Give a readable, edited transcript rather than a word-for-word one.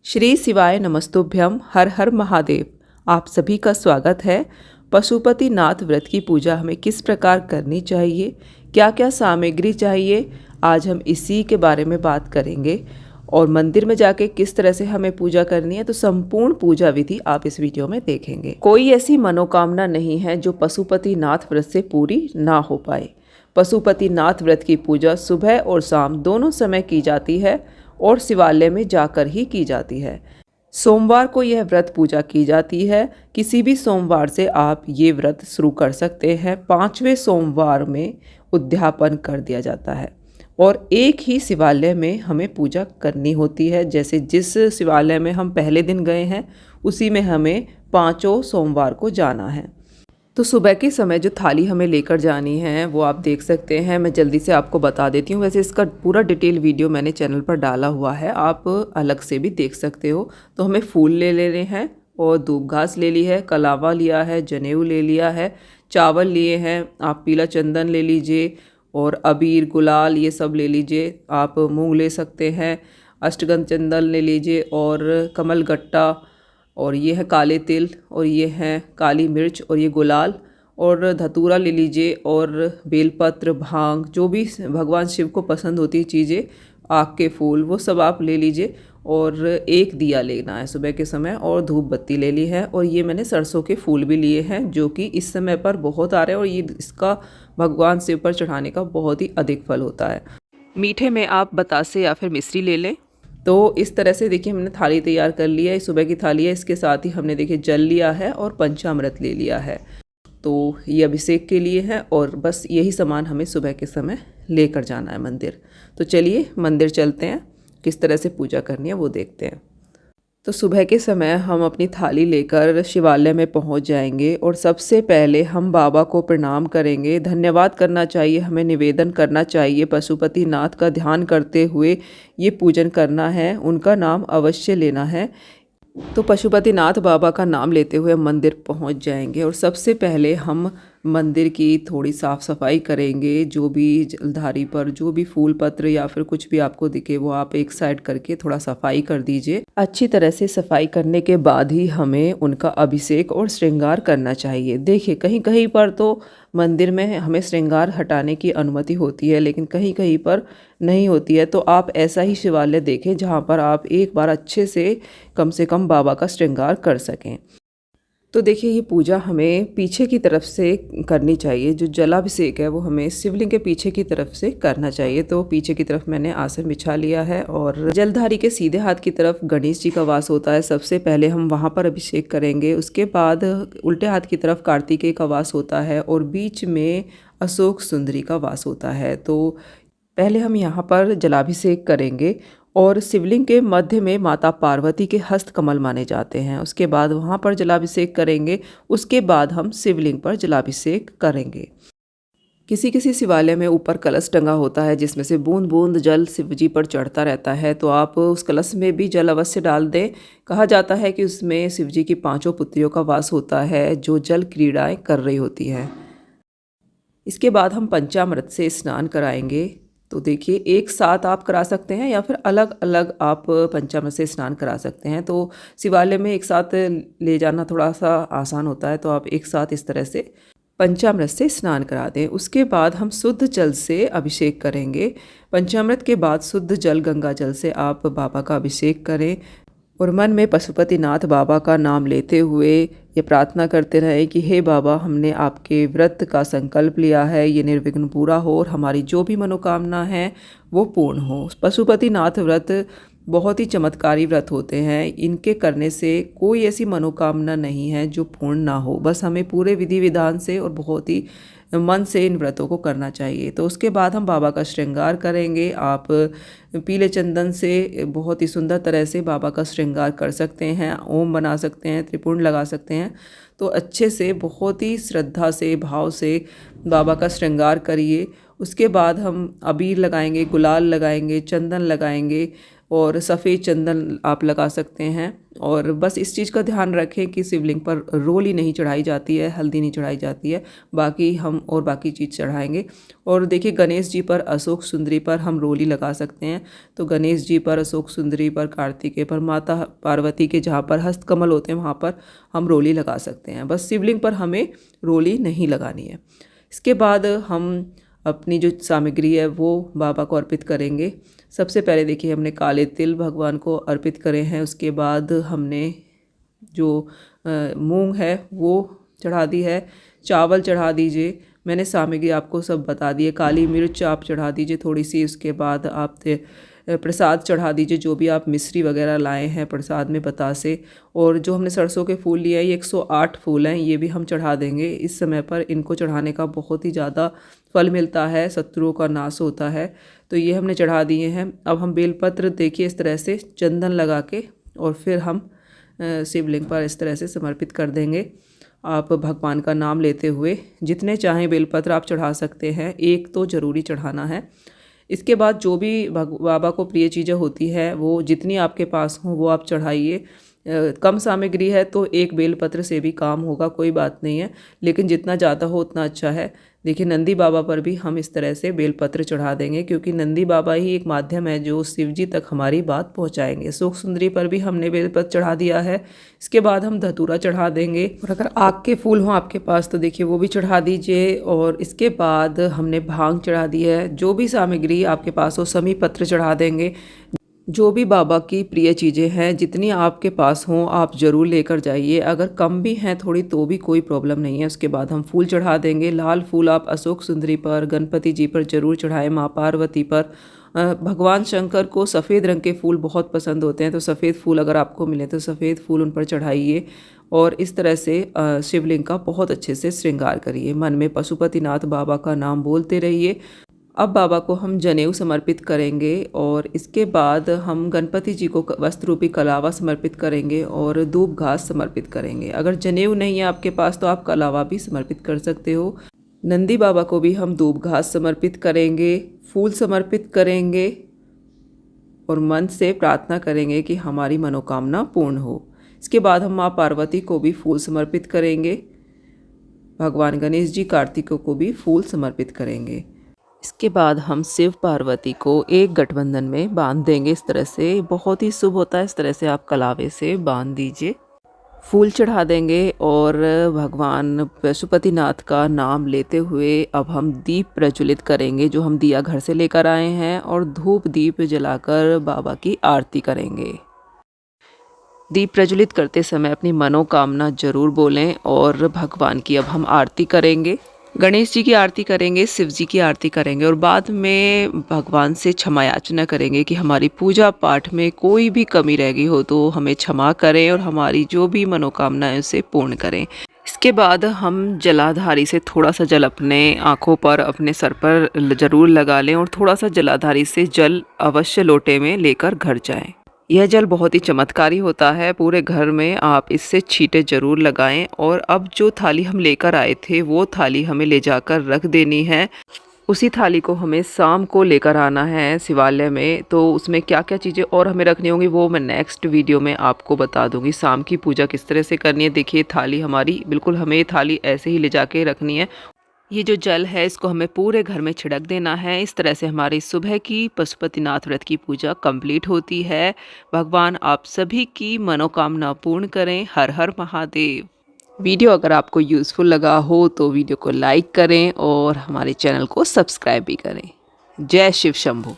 श्री शिवाय नमस्तुभ्यम, हर हर महादेव। आप सभी का स्वागत है। पशुपति नाथ व्रत की पूजा हमें किस प्रकार करनी चाहिए, क्या क्या सामग्री चाहिए, आज हम इसी के बारे में बात करेंगे। और मंदिर में जाके किस तरह से हमें पूजा करनी है, तो संपूर्ण पूजा विधि आप इस वीडियो में देखेंगे। कोई ऐसी मनोकामना नहीं है जो पशुपति नाथ व्रत से पूरी ना हो पाए। पशुपति नाथ व्रत की पूजा सुबह और शाम दोनों समय की जाती है और शिवालय में जाकर ही की जाती है। सोमवार को यह व्रत पूजा की जाती है। किसी भी सोमवार से आप ये व्रत शुरू कर सकते हैं। 5वें सोमवार में उद्यापन कर दिया जाता है और एक ही शिवालय में हमें पूजा करनी होती है। जैसे जिस शिवालय में हम पहले दिन गए हैं उसी में हमें 5 सोमवार को जाना है। तो सुबह के समय जो थाली हमें लेकर जानी है वो आप देख सकते हैं। मैं जल्दी से आपको बता देती हूँ। वैसे इसका पूरा डिटेल वीडियो मैंने चैनल पर डाला हुआ है, आप अलग से भी देख सकते हो। तो हमें फूल ले लेने हैं और धूप घास ले ली है, कलावा लिया है, जनेऊ ले लिया है, चावल लिए हैं, आप पीला चंदन ले लीजिए और अबीर गुलाल ये सब ले लीजिए। आप मूंग ले सकते हैं, अष्टगंध चंदन ले लीजिए और कमल गट्टा, और ये है काले तिल, और ये है काली मिर्च, और ये गुलाल और धतूरा ले लीजिए और बेलपत्र, भांग, जो भी भगवान शिव को पसंद होती चीज़ें, आक के फूल, वो सब आप ले लीजिए। और एक दिया लेना है सुबह के समय, और धूप बत्ती ले ली है। और ये मैंने सरसों के फूल भी लिए हैं जो कि इस समय पर बहुत आ रहे हैं और ये इसका भगवान शिव पर चढ़ाने का बहुत ही अधिक फल होता है। मीठे में आप बतासे या फिर मिश्री ले लें। तो इस तरह से देखिए हमने थाली तैयार कर लिया है, सुबह की थाली है। इसके साथ ही हमने देखिए जल लिया है और पंचामृत ले लिया है। तो ये अभिषेक के लिए है और बस यही सामान हमें सुबह के समय लेकर जाना है मंदिर। तो चलिए मंदिर चलते हैं, किस तरह से पूजा करनी है वो देखते हैं। तो सुबह के समय हम अपनी थाली लेकर शिवालय में पहुंच जाएंगे और सबसे पहले हम बाबा को प्रणाम करेंगे। धन्यवाद करना चाहिए, हमें निवेदन करना चाहिए। पशुपति नाथ का ध्यान करते हुए ये पूजन करना है, उनका नाम अवश्य लेना है। तो पशुपति नाथ बाबा का नाम लेते हुए मंदिर पहुंच जाएंगे और सबसे पहले हम मंदिर की थोड़ी साफ़ सफाई करेंगे। जो भी जलधारी पर जो भी फूल पत्र या फिर कुछ भी आपको दिखे वो आप एक साइड करके थोड़ा सफाई कर दीजिए। अच्छी तरह से सफाई करने के बाद ही हमें उनका अभिषेक और श्रृंगार करना चाहिए। देखिए कहीं कहीं पर तो मंदिर में हमें श्रृंगार हटाने की अनुमति होती है, लेकिन कहीं कहीं पर नहीं होती है। तो आप ऐसा ही शिवालय देखें जहाँ पर आप एक बार अच्छे से कम बाबा का श्रृंगार कर सकें। तो देखिए ये पूजा हमें पीछे की तरफ से करनी चाहिए। जो जलाभिषेक है वो हमें शिवलिंग के पीछे की तरफ से करना चाहिए। तो पीछे की तरफ मैंने आसन बिछा लिया है और जलधारी के सीधे हाथ की तरफ गणेश जी का वास होता है। सबसे पहले हम वहाँ पर अभिषेक करेंगे। उसके बाद उल्टे हाथ की तरफ कार्तिकेय का वास होता है और बीच में अशोक सुंदरी का वास होता है। तो पहले हम यहाँ पर जलाभिषेक करेंगे और शिवलिंग के मध्य में माता पार्वती के हस्त कमल माने जाते हैं। उसके बाद वहाँ पर जलाभिषेक करेंगे। उसके बाद हम शिवलिंग पर जलाभिषेक करेंगे। किसी किसी शिवालय में ऊपर कलश टंगा होता है जिसमें से बूंद बूंद जल शिव जी पर चढ़ता रहता है। तो आप उस कलश में भी जल अवश्य डाल दें। कहा जाता है कि उसमें शिव जी की 5 पुत्रियों का वास होता है जो जल क्रीड़ाएँ कर रही होती हैं। इसके बाद हम पंचामृत से स्नान कराएंगे। तो देखिए एक साथ आप करा सकते हैं या फिर अलग अलग आप पंचामृत से स्नान करा सकते हैं। तो शिवालय में एक साथ ले जाना थोड़ा सा आसान होता है, तो आप एक साथ इस तरह से पंचामृत से स्नान करा दें। उसके बाद हम शुद्ध जल से अभिषेक करेंगे। पंचामृत के बाद शुद्ध जल गंगा जल से आप बाबा का अभिषेक करें और मन में पशुपति नाथ बाबा का नाम लेते हुए ये प्रार्थना करते रहें कि हे बाबा, हमने आपके व्रत का संकल्प लिया है, ये निर्विघ्न पूरा हो और हमारी जो भी मनोकामना है वो पूर्ण हो। पशुपति नाथ व्रत बहुत ही चमत्कारी व्रत होते हैं। इनके करने से कोई ऐसी मनोकामना नहीं है जो पूर्ण ना हो। बस हमें पूरे विधि विधान से और बहुत ही मन से इन व्रतों को करना चाहिए। तो उसके बाद हम बाबा का श्रृंगार करेंगे। आप पीले चंदन से बहुत ही सुंदर तरह से बाबा का श्रृंगार कर सकते हैं, ओम बना सकते हैं, त्रिपुंड लगा सकते हैं। तो अच्छे से बहुत ही श्रद्धा से भाव से बाबा का श्रृंगार करिए। उसके बाद हम अबीर लगाएंगे, गुलाल लगाएंगे, चंदन लगाएंगे और सफ़ेद चंदन आप लगा सकते हैं। और बस इस चीज़ का ध्यान रखें कि शिवलिंग पर रोली नहीं चढ़ाई जाती है, हल्दी नहीं चढ़ाई जाती है, बाकी हम और बाकी चीज़ चढ़ाएंगे। और देखिए गणेश जी पर, अशोक सुंदरी पर हम रोली लगा सकते हैं। तो गणेश जी पर, अशोक सुंदरी पर, कार्तिकेय पर, माता पार्वती के जहाँ पर हस्तकमल होते हैं वहाँ पर हम रोली लगा सकते हैं। बस शिवलिंग पर हमें रोली नहीं लगानी है। इसके बाद हम अपनी जो सामग्री है वो बाबा को अर्पित करेंगे। सबसे पहले देखिए हमने काले तिल भगवान को अर्पित करे हैं। उसके बाद हमने जो मूंग है वो चढ़ा दी है। चावल चढ़ा दीजिए, मैंने सामग्री आपको सब बता दी है। काली मिर्च आप चढ़ा दीजिए थोड़ी सी। उसके बाद आप प्रसाद चढ़ा दीजिए, जो भी आप मिश्री वगैरह लाए हैं प्रसाद में बतासे। और जो हमने सरसों के फूल लिए हैं ये 108 फूल हैं, ये भी हम चढ़ा देंगे। इस समय पर इनको चढ़ाने का बहुत ही ज़्यादा फल मिलता है, शत्रुओं का नाश होता है। तो ये हमने चढ़ा दिए हैं। अब हम बेलपत्र देखिए इस तरह से चंदन लगा के और फिर हम शिवलिंग पर इस तरह से समर्पित कर देंगे। आप भगवान का नाम लेते हुए जितने चाहें बेलपत्र आप चढ़ा सकते हैं, एक तो ज़रूरी चढ़ाना है। इसके बाद जो भी बाबा को प्रिय चीज़ें होती है वो जितनी आपके पास हों वो आप चढ़ाइए। कम सामग्री है तो एक बेलपत्र से भी काम होगा, कोई बात नहीं है, लेकिन जितना ज़्यादा हो उतना अच्छा है। देखिए नंदी बाबा पर भी हम इस तरह से बेलपत्र चढ़ा देंगे, क्योंकि नंदी बाबा ही एक माध्यम है जो शिव जी तक हमारी बात पहुंचाएंगे। अशोक सुंदरी पर भी हमने बेलपत्र चढ़ा दिया है। इसके बाद हम धतूरा चढ़ा देंगे, और अगर आग के फूल हों आपके पास तो देखिए वो भी चढ़ा दीजिए। और इसके बाद हमने भांग चढ़ा दी है। जो भी सामग्री आपके पास हो, समी पत्र चढ़ा देंगे। जो भी बाबा की प्रिय चीज़ें हैं जितनी आपके पास हों आप ज़रूर लेकर जाइए। अगर कम भी हैं थोड़ी तो भी कोई प्रॉब्लम नहीं है। उसके बाद हम फूल चढ़ा देंगे। लाल फूल आप अशोक सुंदरी पर, गणपति जी पर ज़रूर चढ़ाएं, माँ पार्वती पर। भगवान शंकर को सफ़ेद रंग के फूल बहुत पसंद होते हैं, तो सफ़ेद फूल अगर आपको मिले तो सफ़ेद फूल उन पर चढ़ाइए। और इस तरह से शिवलिंग का बहुत अच्छे से श्रृंगार करिए। मन में पशुपतिनाथ बाबा का नाम बोलते रहिए। अब बाबा को हम जनेऊ समर्पित करेंगे और इसके बाद हम गणपति जी को वस्त्र रूपी कलावा समर्पित करेंगे और धूप घास समर्पित करेंगे। अगर जनेऊ नहीं है आपके पास तो आप कलावा भी समर्पित कर सकते हो। नंदी बाबा को भी हम धूप घास समर्पित करेंगे, फूल समर्पित करेंगे और मन से प्रार्थना करेंगे कि हमारी मनोकामना पूर्ण हो। इसके बाद हम माँ पार्वती को भी फूल समर्पित करेंगे। भगवान गणेश जी, कार्तिकों को भी फूल समर्पित करेंगे। इसके बाद हम शिव पार्वती को एक गठबंधन में बांध देंगे। इस तरह से बहुत ही शुभ होता है। इस तरह से आप कलावे से बांध दीजिए, फूल चढ़ा देंगे और भगवान पशुपतिनाथ का नाम लेते हुए अब हम दीप प्रज्वलित करेंगे, जो हम दिया घर से लेकर आए हैं, और धूप दीप जलाकर बाबा की आरती करेंगे। दीप प्रज्वलित करते समय अपनी मनोकामना जरूर बोलें और भगवान की अब हम आरती करेंगे। गणेश जी की आरती करेंगे, शिव जी की आरती करेंगे और बाद में भगवान से क्षमा याचना करेंगे कि हमारी पूजा पाठ में कोई भी कमी रह गई हो तो हमें क्षमा करें और हमारी जो भी मनोकामना है उसे पूर्ण करें। इसके बाद हम जलाधारी से थोड़ा सा जल अपने आँखों पर, अपने सर पर ज़रूर लगा लें और थोड़ा सा जलाधारी से जल अवश्य लोटे में लेकर घर जाएं। यह जल बहुत ही चमत्कारी होता है। पूरे घर में आप इससे छींटे ज़रूर लगाएं। और अब जो थाली हम लेकर आए थे वो थाली हमें ले जाकर रख देनी है। उसी थाली को हमें शाम को लेकर आना है शिवालय में। तो उसमें क्या क्या चीज़ें और हमें रखनी होंगी वो मैं नेक्स्ट वीडियो में आपको बता दूंगी। शाम की पूजा किस तरह से करनी है, देखिए थाली हमारी बिल्कुल, हमें थाली ऐसे ही ले जाके रखनी है। ये जो जल है इसको हमें पूरे घर में छिड़क देना है। इस तरह से हमारी सुबह की पशुपतिनाथ व्रत की पूजा कंप्लीट होती है। भगवान आप सभी की मनोकामना पूर्ण करें। हर हर महादेव। वीडियो अगर आपको यूज़फुल लगा हो तो वीडियो को लाइक करें और हमारे चैनल को सब्सक्राइब भी करें। जय शिव शंभू।